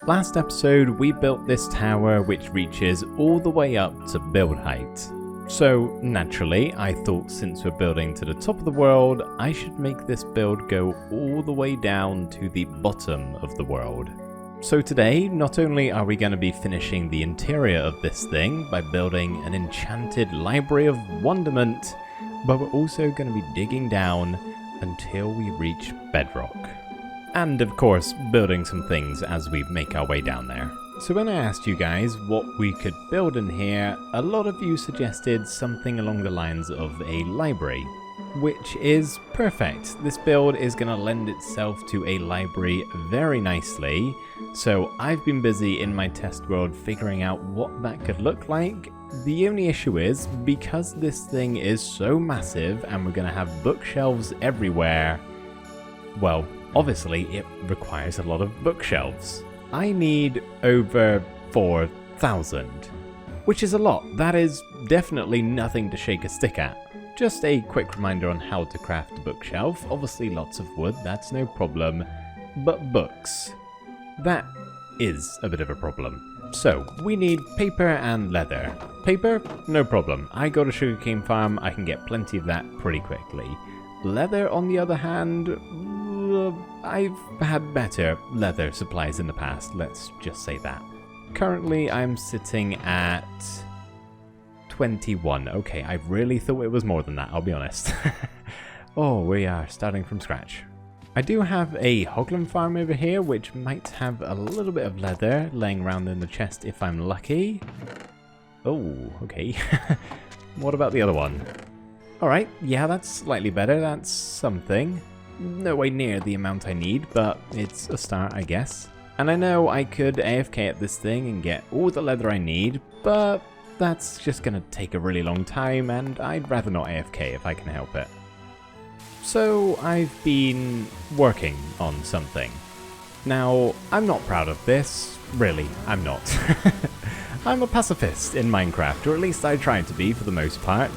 Last episode we built this tower which reaches all the way up to build height. So naturally I thought since we're building to the top of the world, I should make this build go all the way down to the bottom of the world. So today, not only are we going to be finishing the interior of this thing by building an enchanted library of wonderment, but we're also going to be digging down until we reach bedrock. And of course, building some things as we make our way down there. So when I asked you guys what we could build in here, a lot of you suggested something along the lines of a library, which is perfect. This build is going to lend itself to a library very nicely. So I've been busy in my test world figuring out what that could look like. The only issue is, because this thing is so massive and we're going to have bookshelves everywhere, well, obviously it requires a lot of bookshelves. I need over 4,000, which is a lot. That is definitely nothing to shake a stick at. Just a quick reminder on how to craft a bookshelf. Obviously lots of wood, that's no problem, but books, that is a bit of a problem. So we need paper and leather. Paper, no problem. I got a sugarcane farm, I can get plenty of that pretty quickly. Leather, on the other hand, I've had better leather supplies in the past, let's just say that. Currently I'm sitting at 21. Okay, I really thought it was more than that, I'll be honest. Oh, we are starting from scratch. I do have a hoglin farm over here, which might have a little bit of leather laying around in the chest if I'm lucky. Oh, okay. What about the other one? Alright, yeah, that's slightly better, that's something. Nowhere near the amount I need, but it's a start, I guess. And I know I could AFK at this thing and get all the leather I need, but that's just gonna take a really long time, and I'd rather not AFK if I can help it. So I've been working on something. Now, I'm not proud of this. Really, I'm not. I'm a pacifist in Minecraft, or at least I try to be for the most part.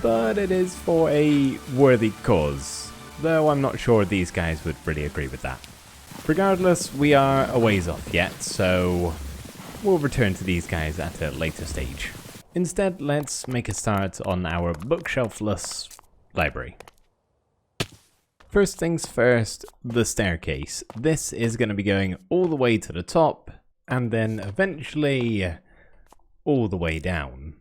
But it is for a worthy cause, though I'm not sure these guys would really agree with that. Regardless, we are a ways off yet, so we'll return to these guys at a later stage. Instead, let's make a start on our bookshelf-less library. First things first, the staircase. This is going to be going all the way to the top, and then eventually all the way down.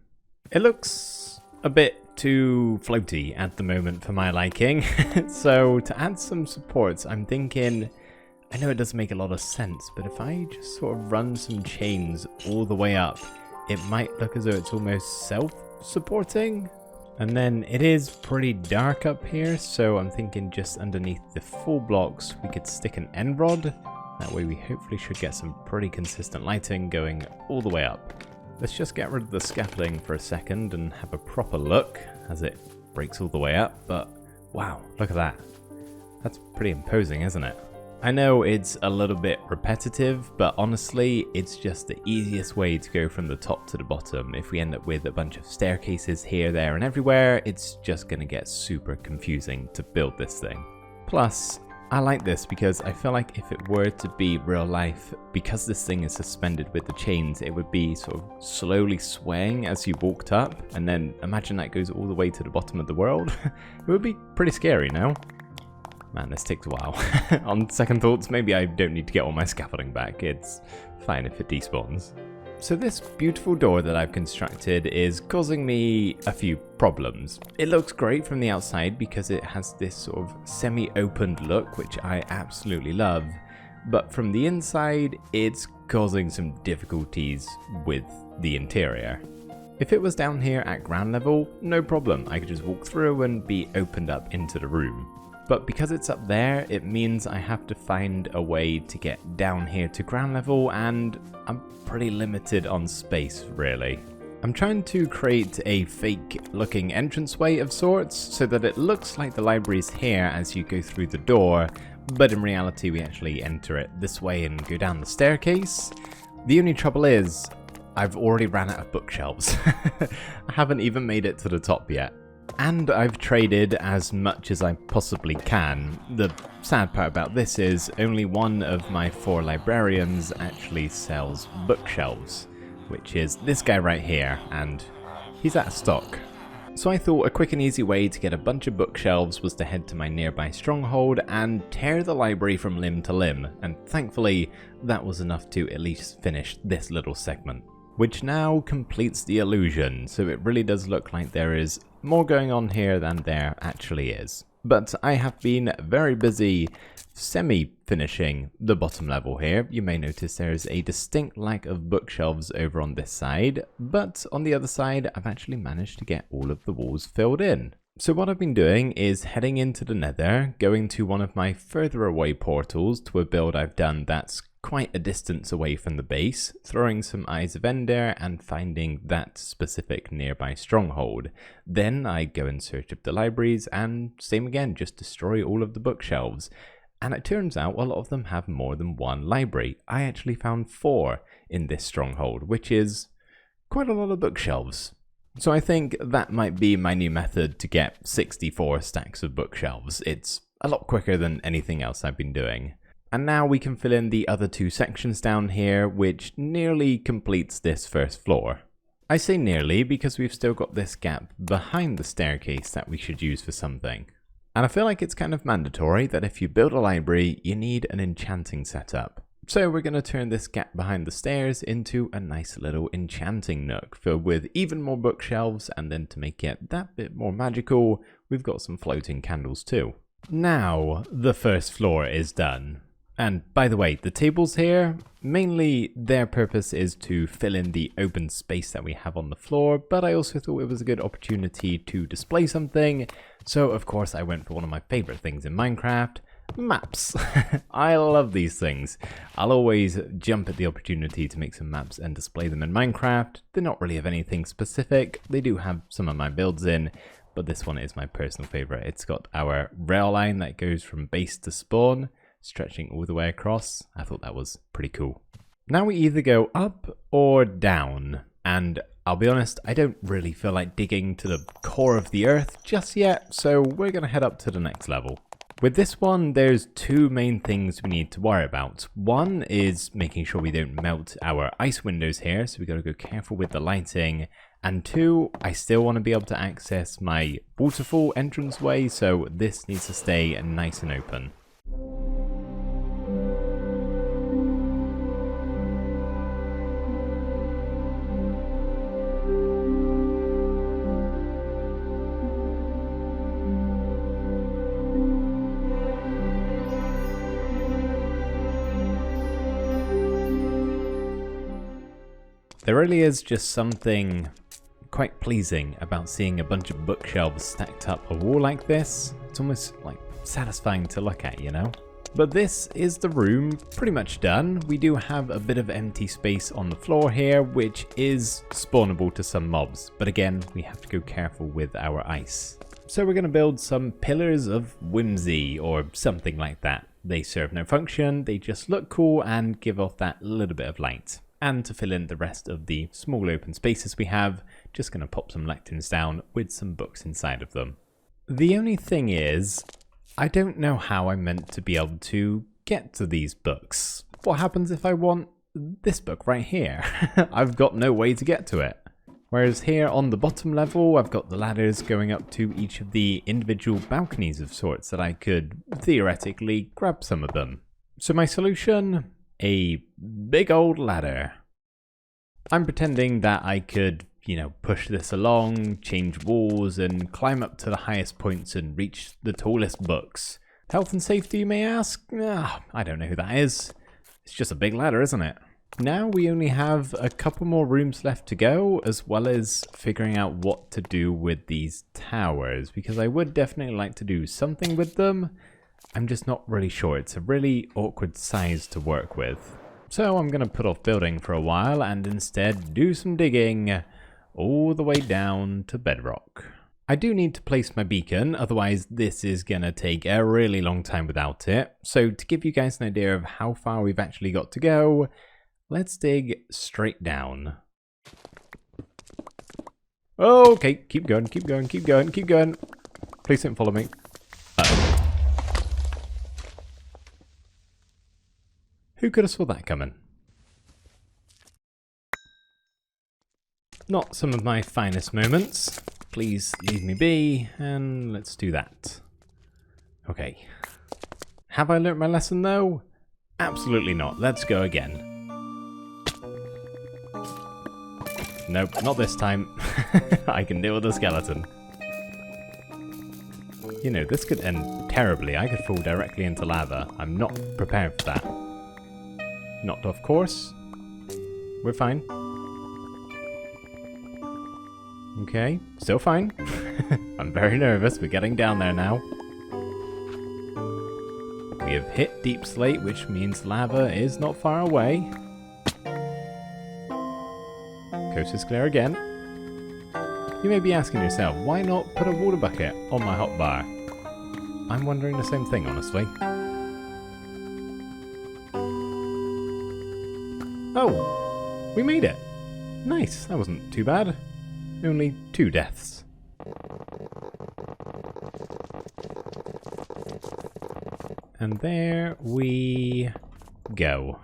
It looks a bit too floaty at the moment for my liking, so to add some supports, I'm thinking, I know it doesn't make a lot of sense, but if I just sort of run some chains all the way up, it might look as though it's almost self-supporting. And then it is pretty dark up here, so I'm thinking just underneath the full blocks we could stick an end rod. That way we hopefully should get some pretty consistent lighting going all the way up. Let's just get rid of the scaffolding for a second and have a proper look as it breaks all the way up, but wow, look at that. That's pretty imposing, isn't it? I know it's a little bit repetitive, but honestly, it's just the easiest way to go from the top to the bottom. If we end up with a bunch of staircases here, there, and everywhere, it's just going to get super confusing to build this thing. Plus, I like this because I feel like if it were to be real life, because this thing is suspended with the chains, it would be sort of slowly swaying as you walked up, and then imagine that goes all the way to the bottom of the world. It would be pretty scary, no? Man, this takes a while. On second thoughts, maybe I don't need to get all my scaffolding back. It's fine if it despawns. So this beautiful door that I've constructed is causing me a few problems. It looks great from the outside because it has this sort of semi-opened look, which I absolutely love. But from the inside, it's causing some difficulties with the interior. If it was down here at ground level, no problem. I could just walk through and be opened up into the room. But because it's up there, it means I have to find a way to get down here to ground level, and I'm pretty limited on space, really. I'm trying to create a fake looking entranceway of sorts, so that it looks like the library's here as you go through the door, but in reality we actually enter it this way and go down the staircase. The only trouble is, I've already ran out of bookshelves. I haven't even made it to the top yet. And I've traded as much as I possibly can. The sad part about this is only one of my 4 librarians actually sells bookshelves, which is this guy right here, and he's out of stock. So I thought a quick and easy way to get a bunch of bookshelves was to head to my nearby stronghold and tear the library from limb to limb, and thankfully that was enough to at least finish this little segment. Which now completes the illusion, so it really does look like there is more going on here than there actually is. But I have been very busy semi-finishing the bottom level here. You may notice there is a distinct lack of bookshelves over on this side, but on the other side I've actually managed to get all of the walls filled in. So what I've been doing is heading into the Nether, going to one of my further away portals to a build I've done that's quite a distance away from the base, throwing some Eyes of Ender and finding that specific nearby stronghold. Then I go in search of the libraries and same again, just destroy all of the bookshelves. And it turns out a lot of them have more than one library. I actually found 4 in this stronghold, which is quite a lot of bookshelves. So I think that might be my new method to get 64 stacks of bookshelves. It's a lot quicker than anything else I've been doing. And now we can fill in the other 2 sections down here, which nearly completes this first floor. I say nearly because we've still got this gap behind the staircase that we should use for something. And I feel like it's kind of mandatory that if you build a library, you need an enchanting setup. So we're going to turn this gap behind the stairs into a nice little enchanting nook filled with even more bookshelves, and then to make it that bit more magical, we've got some floating candles too. Now the first floor is done. And by the way, the tables here, mainly their purpose is to fill in the open space that we have on the floor, but I also thought it was a good opportunity to display something. So of course I went for one of my favorite things in Minecraft, maps. I love these things. I'll always jump at the opportunity to make some maps and display them in Minecraft. They're not really of anything specific. They do have some of my builds in, but this one is my personal favorite. It's got our rail line that goes from base to spawn, stretching all the way across. I thought that was pretty cool. Now we either go up or down, and I'll be honest, I don't really feel like digging to the core of the earth just yet, so we're going to head up to the next level. With this one, there's 2 main things we need to worry about. One is making sure we don't melt our ice windows here, so we got to go careful with the lighting. And 2, I still want to be able to access my waterfall entranceway, so this needs to stay nice and open. There really is just something quite pleasing about seeing a bunch of bookshelves stacked up a wall like this. It's almost like satisfying to look at, you know? But this is the room pretty much done. We do have a bit of empty space on the floor here, which is spawnable to some mobs. But again, we have to go careful with our ice. So we're going to build some pillars of whimsy or something like that. They serve no function, they just look cool and give off that little bit of light. And to fill in the rest of the small open spaces we have, just going to pop some lecterns down with some books inside of them. The only thing is, I don't know how I'm meant to be able to get to these books. What happens if I want this book right here? I've got no way to get to it. Whereas here on the bottom level, I've got the ladders going up to each of the individual balconies of sorts that I could theoretically grab some of them. So my solution? A big old ladder. I'm pretending that I could, push this along, change walls, and climb up to the highest points and reach the tallest books. Health and safety, you may ask? I don't know who that is. It's just a big ladder, isn't it? Now we only have a couple more rooms left to go, as well as figuring out what to do with these towers, because I would definitely like to do something with them. I'm just not really sure. It's a really awkward size to work with. So I'm going to put off building for a while and instead do some digging all the way down to bedrock. I do need to place my beacon, otherwise this is going to take a really long time without it. So to give you guys an idea of how far we've actually got to go, let's dig straight down. Okay, keep going, keep going, keep going, keep going. Please don't follow me. Who could have saw that coming? Not some of my finest moments. Please leave me be, and let's do that. Okay. Have I learnt my lesson though? Absolutely not. Let's go again. Nope, not this time. I can deal with the skeleton. You know, this could end terribly. I could fall directly into lava. I'm not prepared for that. Knocked off course. We're fine. Okay, still fine. I'm very nervous. We're getting down there now. We have hit deep slate, which means lava is not far away. Coast is clear again. You may be asking yourself, why not put a water bucket on my hotbar? I'm wondering the same thing, honestly. Oh, we made it. Nice, that wasn't too bad. Only 2 deaths. And there we go.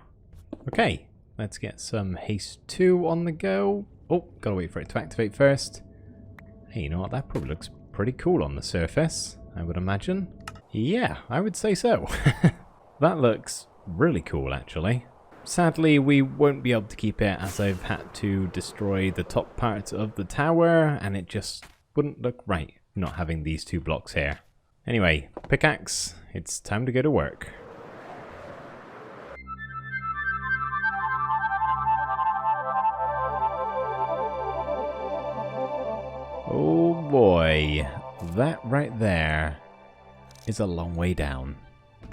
Okay, let's get some haste 2 on the go. Oh, gotta wait for it to activate first. Hey, you know what? That probably looks pretty cool on the surface, I would imagine. Yeah, I would say so. That looks really cool, actually. Sadly, we won't be able to keep it as I've had to destroy the top part of the tower, and it just wouldn't look right not having these 2 blocks here. Anyway, pickaxe, it's time to go to work. Oh boy, that right there is a long way down.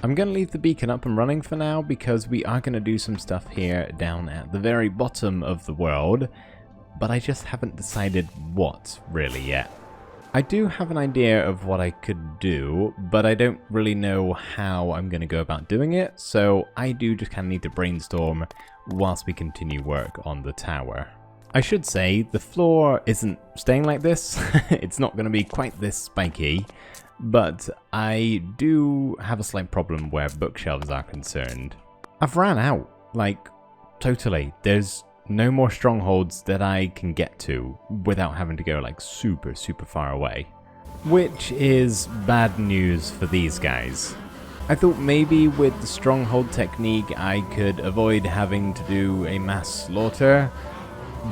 I'm going to leave the beacon up and running for now because we are going to do some stuff here down at the very bottom of the world, but I just haven't decided what really yet. I do have an idea of what I could do, but I don't really know how I'm going to go about doing it, so I do just kind of need to brainstorm whilst we continue work on the tower. I should say the floor isn't staying like this. It's not going to be quite this spiky. But I do have a slight problem where bookshelves are concerned. I've ran out, like, totally. There's no more strongholds that I can get to without having to go, like, super far away. Which is bad news for these guys. I thought maybe with the stronghold technique I could avoid having to do a mass slaughter,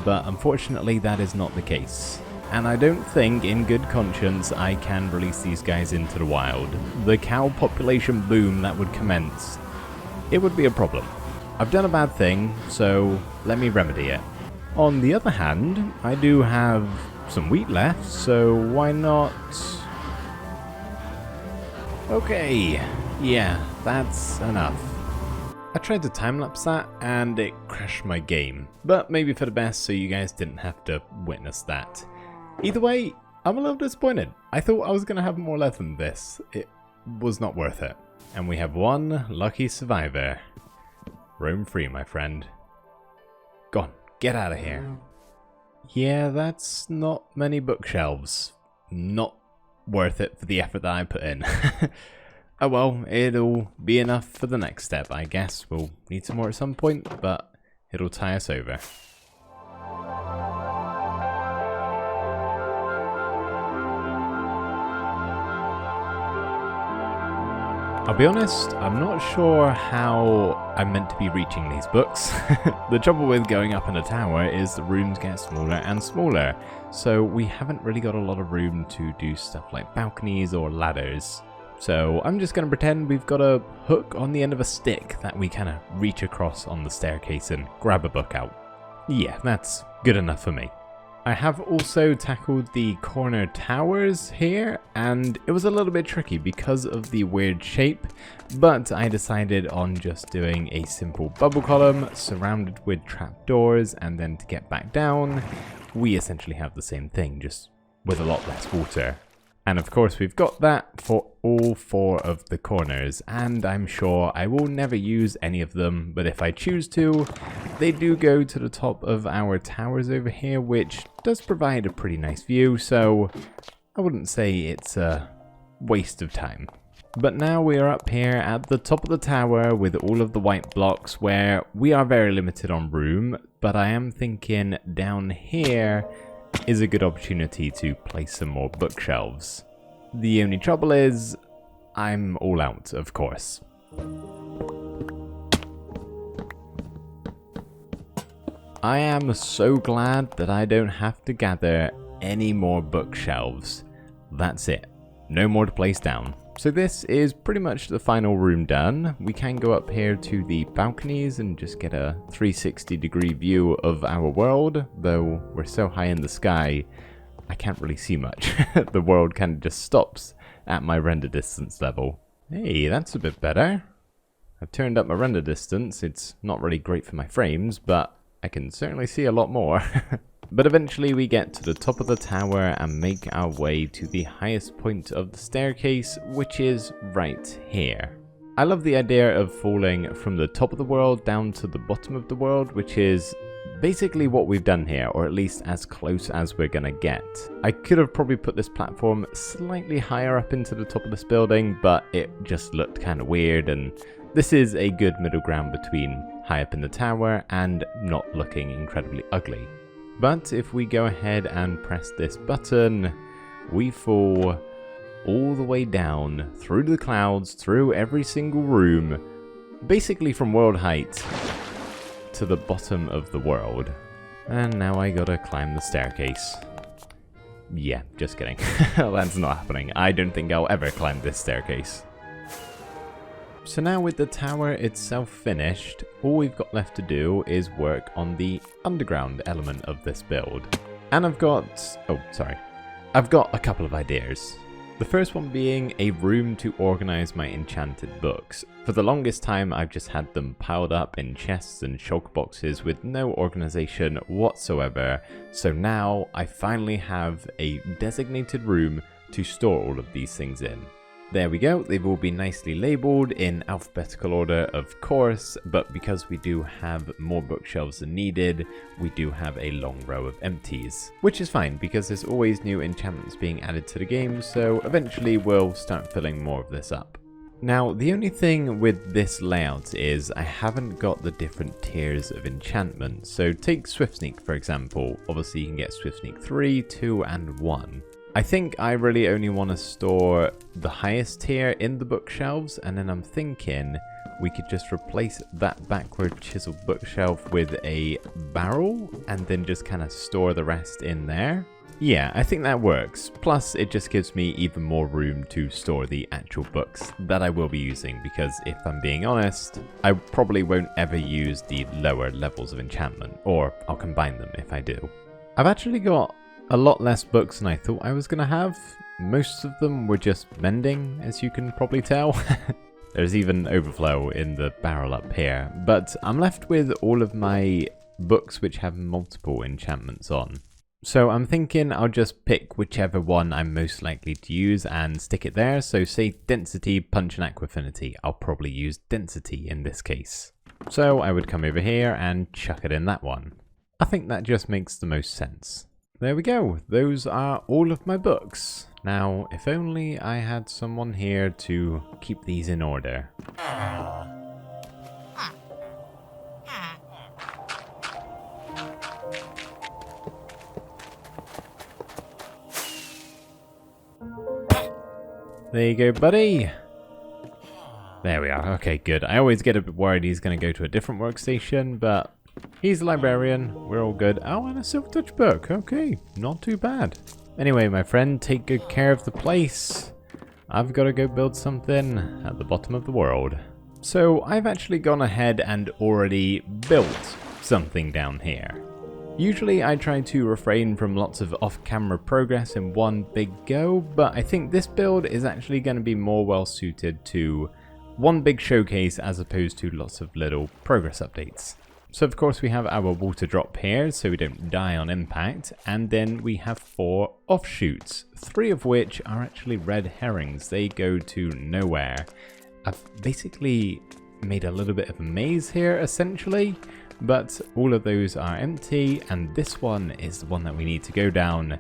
but unfortunately that is not the case. And I don't think, in good conscience, I can release these guys into the wild. The cow population boom that would commence, it would be a problem. I've done a bad thing, so let me remedy it. On the other hand, I do have some wheat left, so why not... Okay, yeah, that's enough. I tried to time-lapse that, and it crashed my game. But maybe for the best, so you guys didn't have to witness that. Either way, I'm a little disappointed. I thought I was going to have more left than this. It was not worth it. And we have one lucky survivor. Roam free, my friend. Go on, get out of here. Yeah, that's not many bookshelves. Not worth it for the effort that I put in. Oh well, it'll be enough for the next step, I guess. We'll need some more at some point, but it'll tie us over. I'll be honest, I'm not sure how I'm meant to be reaching these books. The trouble with going up in a tower is the rooms get smaller and smaller, so we haven't really got a lot of room to do stuff like balconies or ladders. So I'm just going to pretend we've got a hook on the end of a stick that we kind of reach across on the staircase and grab a book out. Yeah, that's good enough for me. I have also tackled the corner towers here, and it was a little bit tricky because of the weird shape, but I decided on just doing a simple bubble column surrounded with trapdoors, and then to get back down, we essentially have the same thing, just with a lot less water. And of course we've got that for all 4 of the corners, and I'm sure I will never use any of them, but if I choose to, they do go to the top of our towers over here, which does provide a pretty nice view, so I wouldn't say it's a waste of time. But now we are up here at the top of the tower with all of the white blocks where we are very limited on room, but I am thinking down here is a good opportunity to place some more bookshelves. The only trouble is, I'm all out, of course. I am so glad that I don't have to gather any more bookshelves. That's it. No more to place down. So this is pretty much the final room done. We can go up here to the balconies and just get a 360-degree view of our world, though we're so high in the sky, I can't really see much. The world kind of just stops at my render distance level. Hey, that's a bit better. I've turned up my render distance. It's not really great for my frames, but I can certainly see a lot more. But eventually we get to the top of the tower and make our way to the highest point of the staircase, which is right here. I love the idea of falling from the top of the world down to the bottom of the world, which is basically what we've done here, or at least as close as we're gonna get. I could have probably put this platform slightly higher up into the top of this building, but it just looked kind of weird, and this is a good middle ground between high up in the tower and not looking incredibly ugly. But if we go ahead and press this button, we fall all the way down through the clouds, through every single room, basically from world height to the bottom of the world. And now I gotta climb the staircase. Yeah, just kidding. That's not happening. I don't think I'll ever climb this staircase. So now with the tower itself finished, all we've got left to do is work on the underground element of this build. And I've got a couple of ideas. The first one being a room to organize my enchanted books. For the longest time I've just had them piled up in chests and shulk boxes with no organization whatsoever, so now I finally have a designated room to store all of these things in. There we go, they've all been nicely labelled in alphabetical order, of course, but because we do have more bookshelves than needed, we do have a long row of empties. Which is fine, because there's always new enchantments being added to the game, so eventually we'll start filling more of this up. Now, the only thing with this layout is I haven't got the different tiers of enchantment. So take Swift Sneak, for example. Obviously you can get Swift Sneak 3, 2, and 1. I think I really only want to store the highest tier in the bookshelves, and then I'm thinking we could just replace that backward chiseled bookshelf with a barrel and then just kind of store the rest in there. Yeah, I think that works. Plus, it just gives me even more room to store the actual books that I will be using, because if I'm being honest, I probably won't ever use the lower levels of enchantment, or I'll combine them if I do. I've actually got a lot less books than I thought I was going to have. Most of them were just mending, as you can probably tell. There's even overflow in the barrel up here. But I'm left with all of my books which have multiple enchantments on. So I'm thinking I'll just pick whichever one I'm most likely to use and stick it there. So say Density, Punch and Aquafinity. I'll probably use Density in this case. So I would come over here and chuck it in that one. I think that just makes the most sense. There we go, those are all of my books. Now, if only I had someone here to keep these in order. There you go, buddy. There we are, okay, good. I always get a bit worried he's going to go to a different workstation, but he's a librarian, we're all good. Oh, and a Silver Touch book. Okay, not too bad. Anyway, my friend, take good care of the place. I've got to go build something at the bottom of the world. So I've actually gone ahead and already built something down here. Usually I try to refrain from lots of off-camera progress in one big go, but I think this build is actually going to be more well suited to one big showcase as opposed to lots of little progress updates. So of course we have our water drop here so we don't die on impact, and then we have 4 offshoots, 3 of which are actually red herrings. They go to nowhere. I've basically made a little bit of a maze here essentially, but all of those are empty, and this one is the one that we need to go down,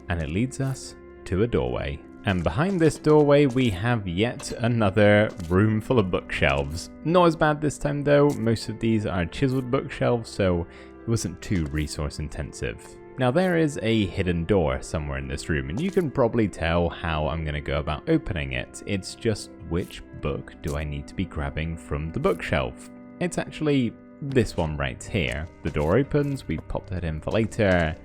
and it leads us to a doorway. And behind this doorway we have yet another room full of bookshelves. Not as bad this time though, most of these are chiseled bookshelves, so it wasn't too resource intensive. Now there is a hidden door somewhere in this room, and you can probably tell how I'm going to go about opening it. It's just which book do I need to be grabbing from the bookshelf. It's actually this one right here. The door opens, we pop that in for later,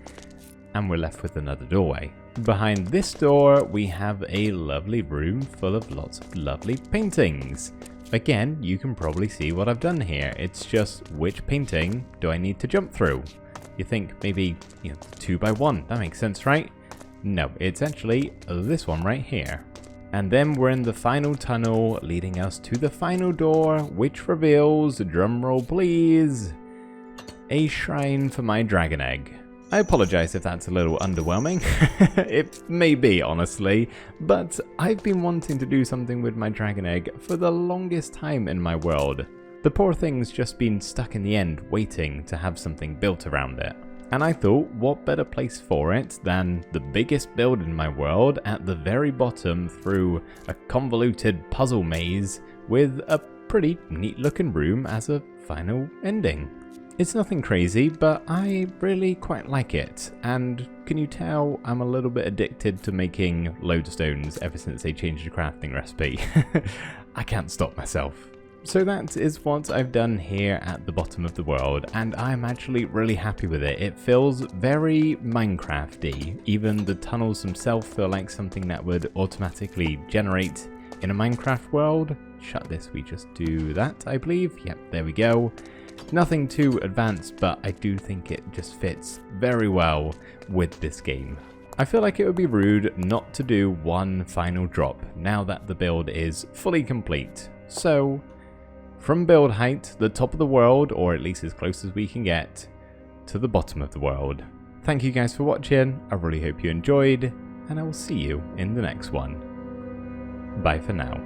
and we're left with another doorway. Behind this door, we have a lovely room full of lots of lovely paintings. Again, you can probably see what I've done here. It's just which painting do I need to jump through? You think maybe, 2 by 1, that makes sense, right? No, it's actually this one right here. And then we're in the final tunnel leading us to the final door, which reveals, drumroll please, a shrine for my dragon egg. I apologise if that's a little underwhelming. It may be, honestly, but I've been wanting to do something with my dragon egg for the longest time in my world. The poor thing's just been stuck in the end, waiting to have something built around it. And I thought, what better place for it than the biggest build in my world at the very bottom through a convoluted puzzle maze with a pretty neat looking room as a final ending. It's nothing crazy, but I really quite like it, and can you tell I'm a little bit addicted to making lodestones ever since they changed the crafting recipe. I can't stop myself. So that is what I've done here at the bottom of the world, and I'm actually really happy with it. It feels very Minecraft-y. Even the tunnels themselves feel like something that would automatically generate in a Minecraft world. Shut this, we just do that, I believe. Yep, there we go. Nothing too advanced, but I do think it just fits very well with this game. I feel like it would be rude not to do one final drop now that the build is fully complete. So, from build height, the top of the world, or at least as close as we can get, to the bottom of the world. Thank you guys for watching, I really hope you enjoyed, and I will see you in the next one. Bye for now.